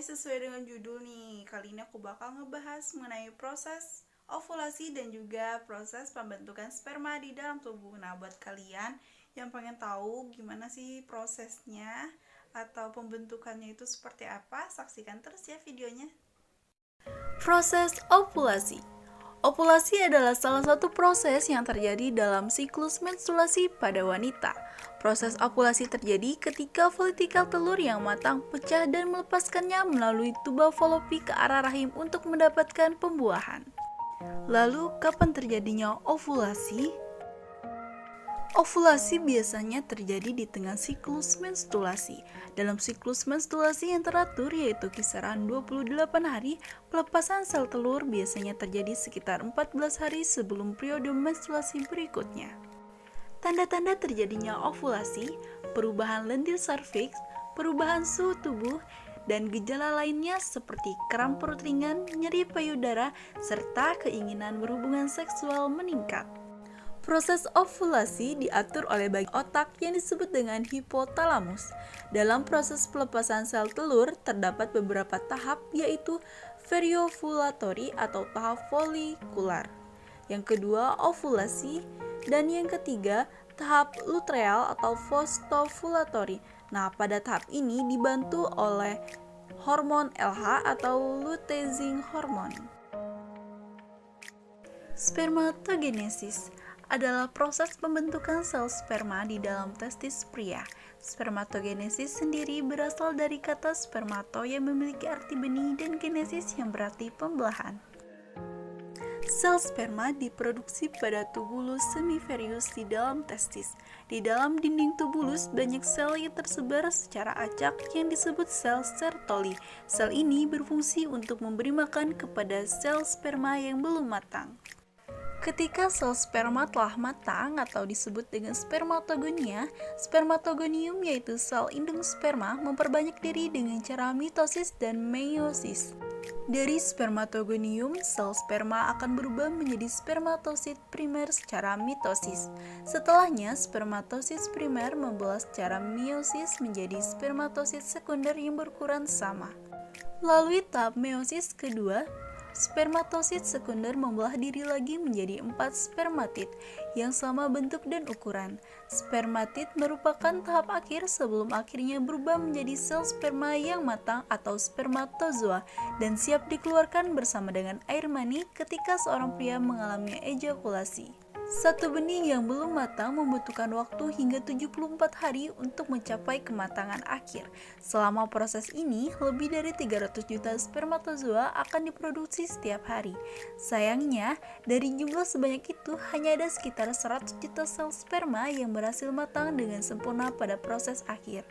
sesuai dengan judul nih, kali ini aku bakal ngebahas mengenai proses ovulasi dan juga proses pembentukan sperma di dalam tubuh. Nah, buat kalian yang pengen tahu gimana sih prosesnya atau pembentukannya itu seperti apa, saksikan terus ya videonya. Proses ovulasi. Ovulasi adalah salah satu proses yang terjadi dalam siklus menstruasi pada wanita. Proses ovulasi terjadi ketika follikel telur yang matang pecah dan melepaskannya melalui tuba falopi ke arah rahim untuk mendapatkan pembuahan. Lalu, kapan terjadinya ovulasi? Ovulasi biasanya terjadi di tengah siklus menstruasi. Dalam siklus menstruasi yang teratur yaitu kisaran 28 hari, pelepasan sel telur biasanya terjadi sekitar 14 hari sebelum periode menstruasi berikutnya. Tanda-tanda terjadinya ovulasi, perubahan lendir serviks, perubahan suhu tubuh, dan gejala lainnya seperti kram perut ringan, nyeri payudara, serta keinginan berhubungan seksual meningkat. Proses ovulasi diatur oleh bagian otak yang disebut dengan hipotalamus. Dalam proses pelepasan sel telur, terdapat beberapa tahap yaitu periovulatory atau tahap folikular. Yang kedua, ovulasi. Dan yang ketiga, tahap luteal atau postovulatory. Nah, pada tahap ini dibantu oleh hormon LH atau luteinizing hormone. Spermatogenesis adalah proses pembentukan sel sperma di dalam testis pria. Spermatogenesis sendiri berasal dari kata spermato yang memiliki arti benih dan genesis yang berarti pembelahan. Sel sperma diproduksi pada tubulus semiferius di dalam testis. Di dalam dinding tubulus banyak sel yang tersebar secara acak yang disebut sel Sertoli. Sel ini berfungsi untuk memberi makan kepada sel sperma yang belum matang. Ketika sel sperma telah matang atau disebut dengan spermatogonia, spermatogonium yaitu sel indung sperma memperbanyak diri dengan cara mitosis dan meiosis. Dari spermatogonium, sel sperma akan berubah menjadi spermatosit primer secara mitosis. Setelahnya, spermatosit primer membelah secara meiosis menjadi spermatosit sekunder yang berukuran sama. Melalui tahap meiosis kedua, spermatosit sekunder membelah diri lagi menjadi 4 spermatid yang sama bentuk dan ukuran. Spermatid merupakan tahap akhir sebelum akhirnya berubah menjadi sel sperma yang matang atau spermatozoa dan siap dikeluarkan bersama dengan air mani ketika seorang pria mengalami ejakulasi. Satu benih yang belum matang membutuhkan waktu hingga 74 hari untuk mencapai kematangan akhir. Selama proses ini, lebih dari 300 juta spermatozoa akan diproduksi setiap hari. Sayangnya, dari jumlah sebanyak itu hanya ada sekitar 100 juta sel sperma yang berhasil matang dengan sempurna pada proses akhir.